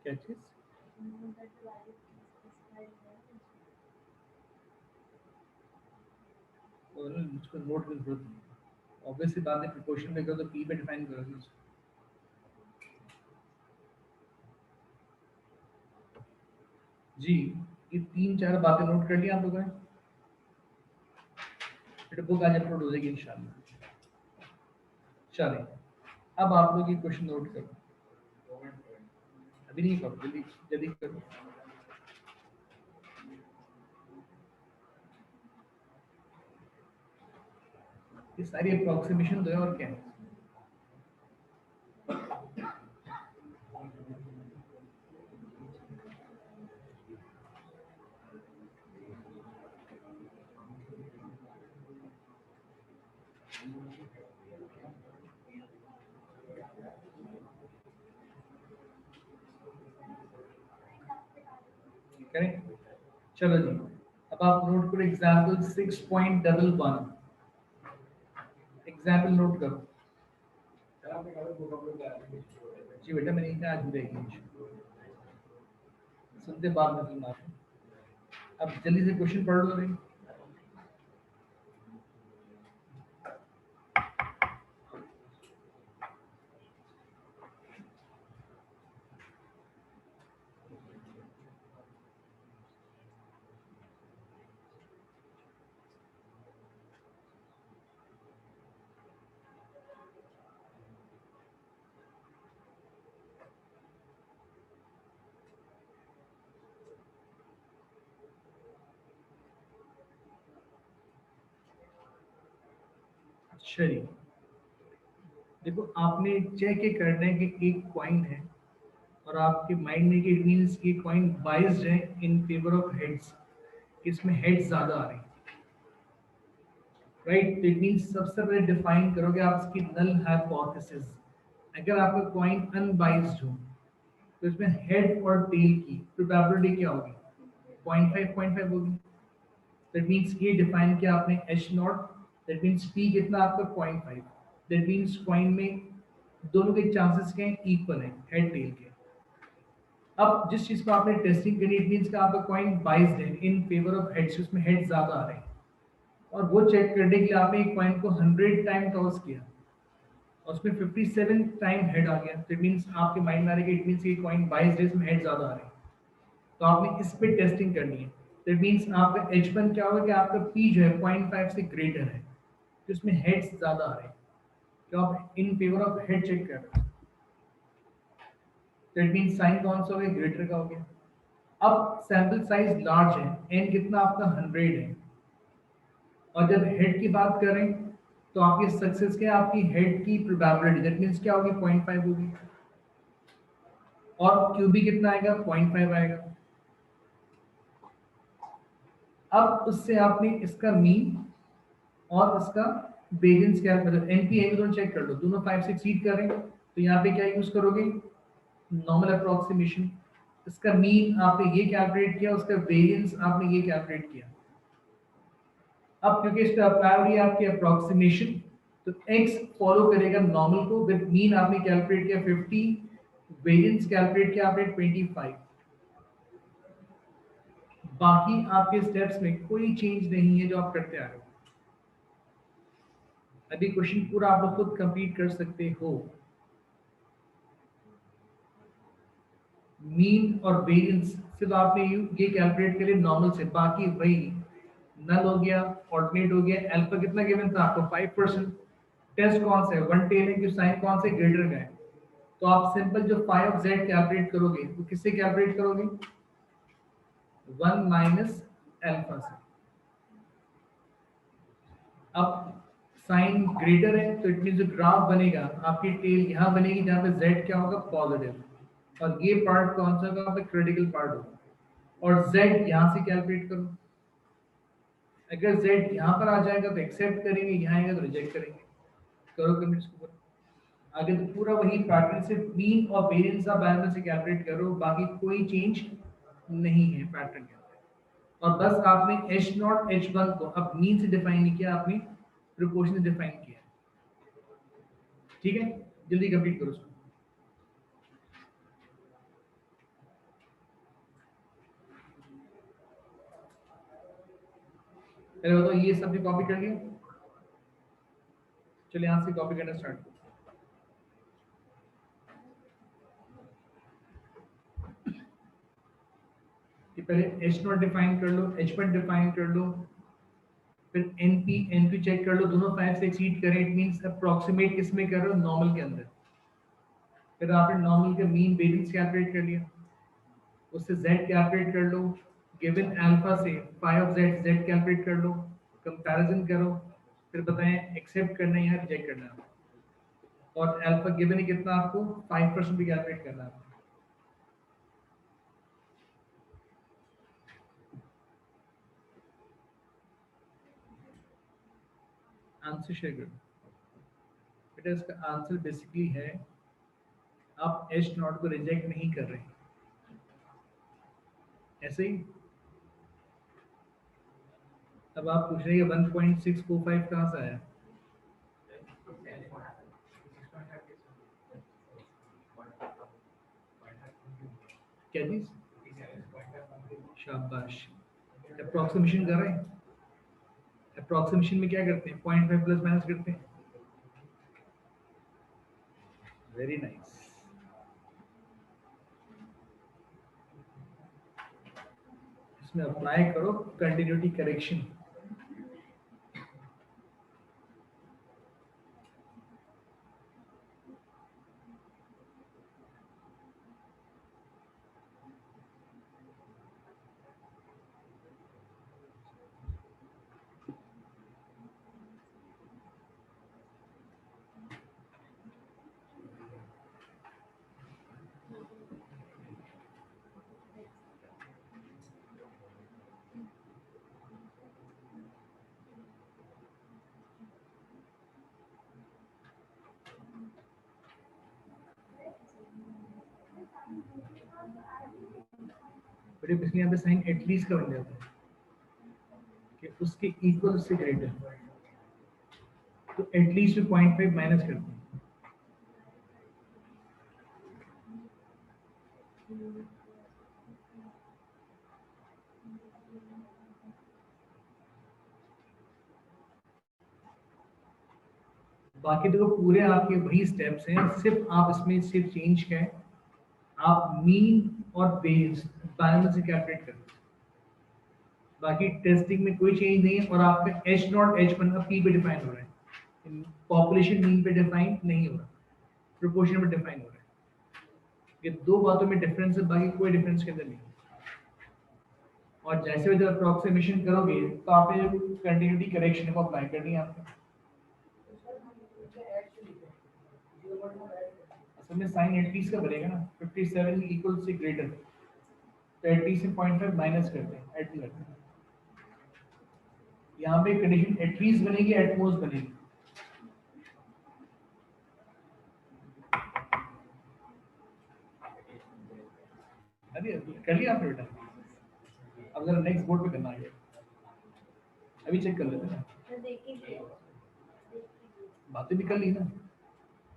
क्या चीज? मुझको नोट की जरूरत नहीं, ऑब्वियसली बात है, प्रोपोर्शन में करो तो पी पे डिफाइन करोगे उसको। जी, ये 3-4 बातें नोट कर लिया आप लोगों ने, फिर बुक आज अपलोड हो जाएगी इंशाल्लाह। चलिए, अब आप लोग ये क्वेश्चन नोट करो। अभी नहीं करो, जल्दी जल्दी करो। ये सारी अप्रोक्सीमेशन दो है और क्या है। करें, चलो जी। अब आप नोट करो एग्जाम्पल 6.11। एग्जाम्पल नोट करो। जी बेटा, मैंने कहा आज रहेगी, सुनते बाद में सुनना। अब जल्दी से क्वेश्चन पढ़ लो रे। अच्छा जी, देखो आपने चेक ये करना है कि एक कॉइन है और आपके माइंड में कि इट मींस ये कॉइन बाइज्ड है इन फेवर ऑफ हेड्स, इसमें हेड्स ज्यादा आ रही है, राइट। इट मींस सबसे पहले डिफाइन करोगे आप इसकी नल हाइपोथेसिस। अगर आपका कॉइन अनबाइज्ड हो तो इसमें हेड और टेल की प्रोबेबिलिटी क्या होगी, 0.5 होगी। दैट मींस ये डिफाइन किया आपने H not, that means P कितना आपका 0.5। दैट मींस कॉइन में दोनों के चांसेस क्या हैं, इक्वल है, हेड टेल के। अब जिस चीज को आपने टेस्टिंग करी, इट मींस का आपका कॉइन बाइज्ड है इन फेवर ऑफ हेड्स, उसमें हेड ज्यादा आ रहे हैं, और वो चेक करने के लिए आपने एक कॉइन को 100 टाइम टॉस किया और उसमें 57 टाइम हेड आ गया, तो इट मींस आपके माइंड में आ रहा है कि इट मींस ये कॉइन बाइज्ड है, इसमें हेड ज्यादा आ रहे हैं, तो आपने इस पे टेस्टिंग करनी है। तो इट मींस आपका H1 क्या होगा कि आपका P जो है 0.5 से ग्रेटर है, तो इसमें हेड्स ज्यादा आ रहे हैं, तो आप in favour of head check कर रहे हो, तो इट मींस साइन कौन सा हो गया, ग्रेटर का हो गया। अब सैंपल साइज लार्ज है, एन कितना आपका 100 है, और जब हेड की बात करें तो आपकी सक्सेस क्या है, आपकी हेड की प्रोबेबिलिटी दैट मींस क्या होगी, 0.5 होगी, और क्यूबी कितना आएगा, 0.5 आएगा। अब उससे आपने इसका मीन और इसका वेरिएंस क्या, मतलब एनपी एन दोनों चेक कर लो, दोनों 5 से एक्सीड कर रहे हैं, तो यहाँ पे क्या यूज करोगे, नॉर्मल अप्रोक्सीमेशन। इसका मीन आपने ये कैलकुलेट किया, उसका वेरिएंस आपने ये कैलकुलेट किया। अब क्योंकि इस पे अप्लाई हो रही है आपकी अप्रोक्सीमेशन, तो x फॉलो करेगा नॉर्मल को, विद मीन आपने कैलकुलेट किया 50, वेरिएंस कैलकुलेट किया आपने 25। बाकी आपके स्टेप्स में कोई चेंज नहीं है जो आप करते आ रहे हो। अभी क्वेश्चन पूरा आप लोग खुद कंप्लीट कर सकते हो। मीन और वेरिएंस सिर्फ आपने ये कैलकुलेट करे नॉर्मल से, बाकी वही नल हो गया, ऑल्टरनेट हो गया, अल्फा कितना गिवन था आपको 5%, टेस्ट कौन सा है, वन टेल है कि साइन कौन से ग्रेटर का है, तो आप सिंपल जो फाई ऑफ जेड कैलकुलेट करोगे वो किससे कैलकुलेट करोगे, 1 माइनस अल्फा से। अब साइन ग्रेटर है तो इट मीन जो ग्राफ बनेगा आपकी टेल यहाँ बनेगी जहाँ पे जेड क्या होगा, पॉजिटिव, और ये पार्ट कौन सा होगा, आपका क्रिटिकल पार्ट होगा, और जेड यहाँ से कैलकुलेट करो। अगर z यहाँ पर आ जाएगा तो एक्सेप्ट करेंगे, यहाँ आएगा तो रिजेक्ट करेंगे। करो कमेंट्स को करो। आगे तो पूरा वही पैटर्न, सिर्फ मीन और वेरिएंस आप बैलेंस से कैलकुलेट करो, बाकी कोई चेंज नहीं है पैटर्न के अंदर। और बस आपने एच नॉट एच वन को अब मीन से डिफाइन नहीं किया, आपने प्रोपोर्शन से डिफाइन किया। ठीक है, जल्दी कंप्लीट करो उसको। पहले बताओ ये सब भी कॉपी कर लिया, चलिए यहाँ से कॉपी करना स्टार्ट करो। कि पहले एच नॉट डिफाइन कर लो, एच वन डिफाइन कर लो, फिर एनपी चेक कर लो, दोनों 5 से एक्सीड करें, इट मींस अप्रोक्सीमेट किस में कर रहे हो, नॉर्मल के अंदर। फिर आपने नॉर्मल का मीन वेरिएंस कैलकुलेट कर लिया, उससे z कैलकुलेट कर लो, गिवन अल्फा से फाई ऑफ z कैलकुलेट कर लो, कंपैरिजन करो, फिर बताएं एक्सेप्ट करना है या रिजेक्ट करना है, और अल्फा गिवन है कितना आपको 5% भी कैलकुलेट करना है। आंसर शेयर करो बेटा, इसका आंसर बेसिकली है आप एच नॉट को रिजेक्ट नहीं कर रहे, ऐसे ही। अब आप पूछ रहे हैं 1.645 कहाँ से आया, क्या चीज, शाबाश, अप्रोक्सीमेशन कर रहे हैं। अप्रोक्सीमेशन में क्या करते हैं, 0.5 प्लस माइनस करते हैं। Very nice. इसमें अप्लाई करो कंटिन्यूटी करेक्शन। बट इसलिए यहाँ पे साइन एटलीस्ट का बन जाता है कि उसके इक्वल उससे ग्रेटर, तो एटलीस्ट 0.5 माइनस करते हैं। बाकी देखो पूरे आपके वही स्टेप्स हैं, सिर्फ आप इसमें सिर्फ चेंज क्या है, आप मीन और बेस बैलेंस से कैलकुलेट करते हैं। बाकी टेस्टिंग में कोई चेंज नहीं है, और आपका H not H one P पे डिफाइन हो रहा है, पॉपुलेशन मीन पे डिफाइन नहीं हो रहा, प्रोपोर्शन पे डिफाइन हो रहा है। ये दो बातों में डिफरेंस है, बाकी कोई डिफरेंस के अंदर नहीं। और जैसे जब अप्रोक्सीमेशन करोगे तो आपने कंटिन्यूटी करेक्शन को अप्लाई करनी है आपको। असल में साइन 80 का बनेगा ना, 57 इक्वल से ग्रेटर, तो 80 से 0.5 माइनस करते हैं, ऐड करते हैं। यहाँ पे कंडीशन एटलीस्ट बनेगी, एटमोस्ट बनेगी। अरे कर लिया आपने बेटा, अब जरा नेक्स्ट बोर्ड पे करना है, अभी चेक कर लेते हैं ना, बातें भी कर ली ना,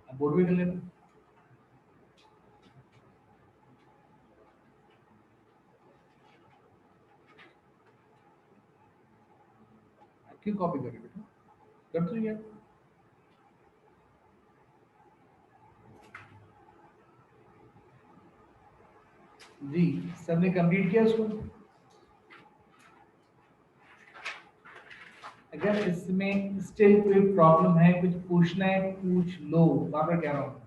अब बोर्ड पे कर लेना। क्यों कॉपी कर रहे हो बेटा, कर तो यार। जी सर ने कंप्लीट किया उसको। अगर इसमें स्टिल कोई प्रॉब्लम है, कुछ पूछना है पूछ लो, बार बार कह रहा हूँ।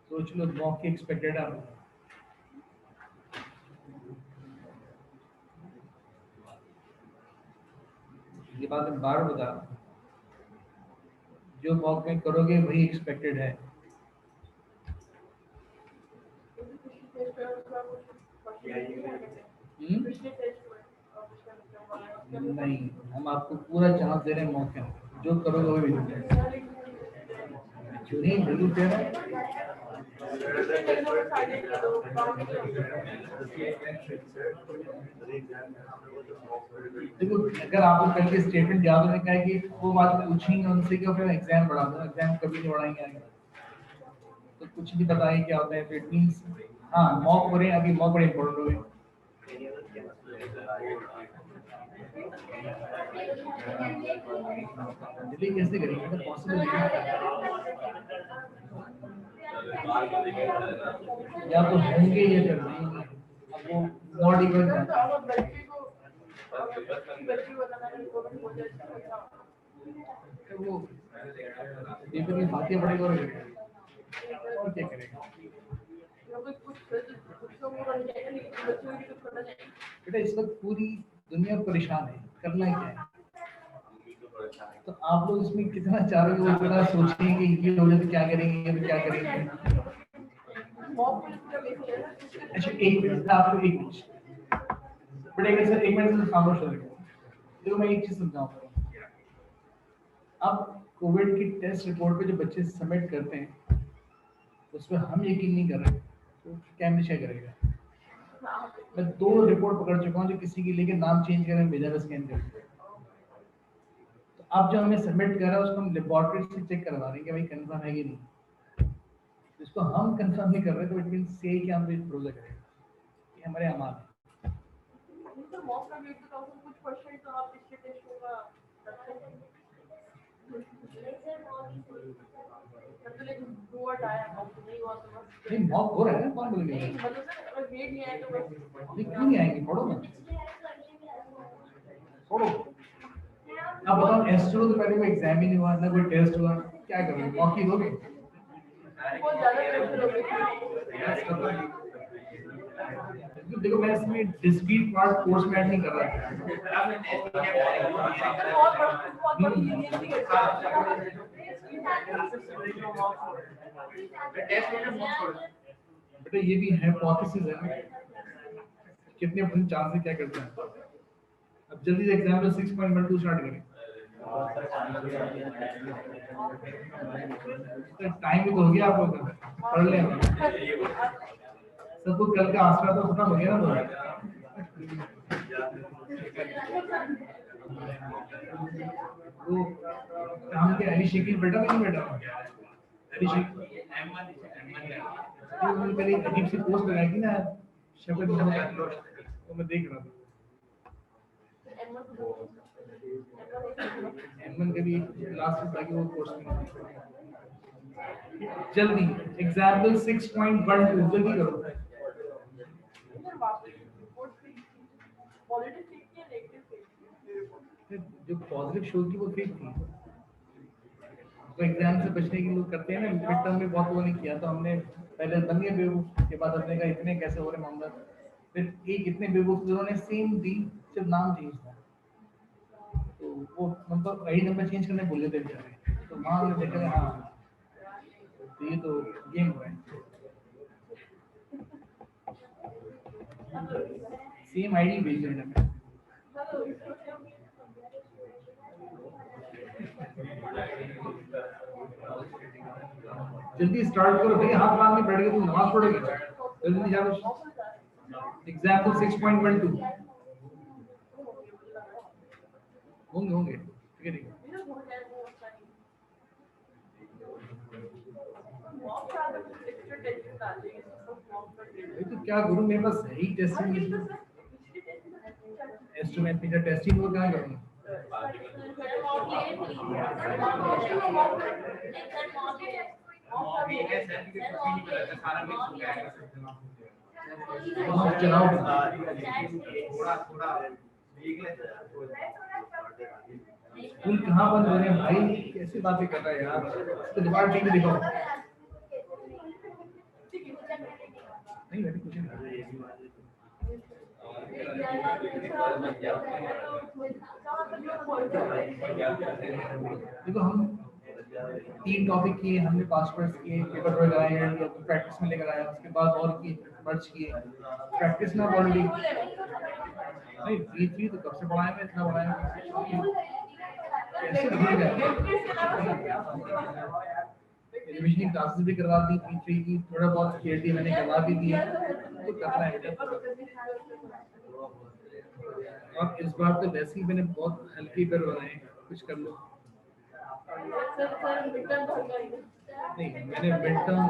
सोच लो मॉक की एक्सपेक्टेड आप, ये बात मैं बार बता रहा हूँ, जो मॉक में करोगे वही एक्सपेक्टेड है। नहीं, हम आपको पूरा चांस दे रहे हैं मौके, जो करोगे वही मिलेगा। क्यों नहीं बिल्कुल कह रहा है। देखो अगर आपको कल के स्टेटमेंट याद होने का है कि वो बात पूछेंगे उनसे कि फिर एग्जाम बढ़ा दो, एग्जाम कभी नहीं बढ़ाएंगे आगे, तो कुछ नहीं पता है क्या होता है, तो इट मींस हाँ मॉक हो रहे हैं, अभी मॉक बड़े इंपॉर्टेंट हो गए। दिल्ली कैसे करेंगे, तो पॉसिबल नहीं है, या तो होंगे या फिर नहीं, अब वो नॉट इवन वो पेपर में बातें पड़ेगा और क्या करेगा बेटा। इस वक्त पूरी दुनिया परेशान है, करना क्या है, तो आप लोग इसमें कितना चाह रहे हो, वो बड़ा सोचेंगे कि ये हो जाए तो क्या करेंगे, ये तो क्या करेंगे। अच्छा एक मिनट, आपको एक मिनट पड़ेगा सर, एक मिनट से खामोश हो जाएगा। देखो मैं एक चीज समझाऊंगा, अब कोविड की टेस्ट रिपोर्ट पे जो बच्चे सबमिट करते हैं उसमें हम यकीन नहीं कर रहे, तो कैमरे चेक करेगा। मैं 2 रिपोर्ट पकड़ चुका हूँ जो किसी की लेके नाम चेंज करके भेजा था स्कैन करके, तो अब जो हमें सबमिट कर रहा है उसको हम लेबोरेटरी से चेक करवा रहे हैं कि भाई कंफर्म है कि नहीं। जिसको हम कंफर्म नहीं कर रहे तो इट मीन से कि हम भरोसा करेंगे कि हमारे अमाल है। तो मॉक का वेट तो कुछ क्वेश्चन तो आप इसके टेस्ट होगा नहीं, मॉक हो रहा है, कौन बोल रहा है, वेट नहीं आया तो बस नहीं, क्यों नहीं आएंगे, पढ़ो ना, पढ़ो। अब बताओ एस्ट्रो तो पहले कोई एग्जाम ही नहीं हुआ ना कोई टेस्ट हुआ, क्या करोगे, मॉक ही दोगे। बहुत ज्यादा देखो मैं इसमें डिस्क्रीट पार्ट कोर्स में ऐड नहीं कर रहा बेटा, ये भी हाइपोथेसिस है, कितने परसेंट चांस है, क्या करते हैं। अब जल्दी से एग्जाम्पल 6.12 स्टार्ट करें, टाइम भी तो हो गया आप लोग का, पढ़ लें सबको, कल का आसरा तो खत्म हो गया ना। तो काम के अली शकील बेटा नहीं बेटा, उन्होंने पहले एक अजीब सी पोस्ट लगाई थी ना शपथ तो मैं देख रहा था एमन के भी लास्ट में ताकि वो पोस्ट में जल्दी एग्जाम्पल 6.12 जल्दी करो जो पॉजिटिव शो थी वो फेक थी तो एग्जाम से बचने के लिए करते हैं ना मिड टर्म में बहुत वो नहीं किया तो हमने पहले बन गए बेवकूफ के बाद हमने कहा इतने कैसे हो रहे मामला फिर एक इतने बेवकूफ जिन्होंने सेम दी सिर्फ नाम चेंज था तो वो मतलब वही नंबर चेंज करने भूल गए थे बेचारे तो वहाँ हमने देखा हाँ तो ये तो गेम हो रहा है सेम आईडी भेज रहे हैं जल्दी स्टार्ट करो भैया हाथ बांध में बैठ के तुम नमाज पढ़ोगे जल्दी जाओ एग्जाम्पल 6.12 होंगे ठीक है तो क्या गुरु मेरे पास है ही टेस्टिंग एस्टिमेट में टेस्टिंग वो कहाँ करूँगा चलाओ स्कूल कहाँ बंद हो रहे हैं भाई कैसी बातें कर रहा है यार तो दोबारा टीवी दिखाओ नहीं मैंने कुछ नहीं देखो हम 3 टॉपिक किए हमने पासवर्ड्स किए पेपर पर लगाए या प्रैक्टिस में लेकर आया उसके बाद और किए मर्ज किए प्रैक्टिस में ऑलरेडी नहीं 3 तो कब से पढ़ाया मैं इतना पढ़ाया कैसे लिखेगा रिविजनिंग क्लासेस भी करवा दी P3 की थोड़ा बहुत थियरी मैंने करवा भी दी तो करना है और इस बार तो वैसे ही मैंने बहुत हल्के पर बनाए कुछ कर लो नहीं मैंने मिड टर्म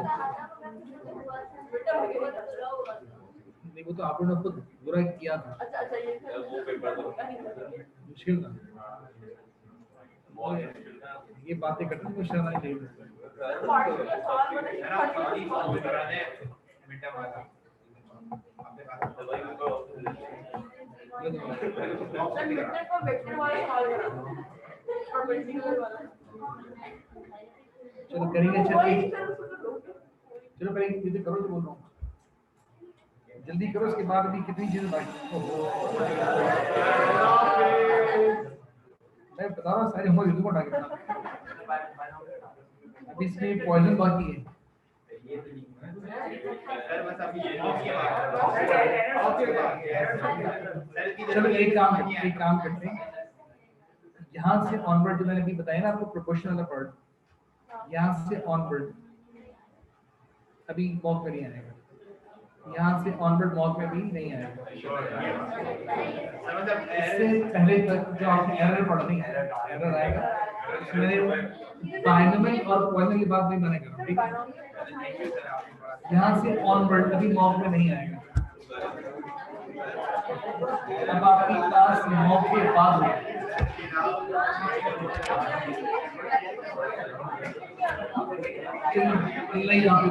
नहीं वो तो आप लोगों ने खुद बुरा किया था मुश्किल था ये बातें करते हैं कुछ नहीं चाहिए चलो करेंगे चलो पहले ये करो तो बोल रहा हूँ जल्दी करो उसके बाद भी कितनी चीजें बाकी मैं बता रहा हूँ सारे होमवर्क इनको उठा के अभी इसमें पॉइजन बाकी है चलो एक काम करते हैं यहाँ से ऑनवर्ड जो मैंने अभी बताया ना आपको प्रोपोर्शनल वाला पार्ट यहाँ से ऑनवर्ड अभी मॉक में नहीं आएगा यहाँ से ऑनवर्ड मॉक में भी नहीं आएगा इससे पहले तक जो आपने एरर पढ़ा नहीं एरर आएगा मैंने बाइनोमियल और पॉलिनोमियल की बात नहीं मैंने करा ठीक है यहाँ से ऑनवर्ड अभी मॉक में नहीं आएगा अब आपकी क्लास मॉक के बाद नहीं यहाँ पे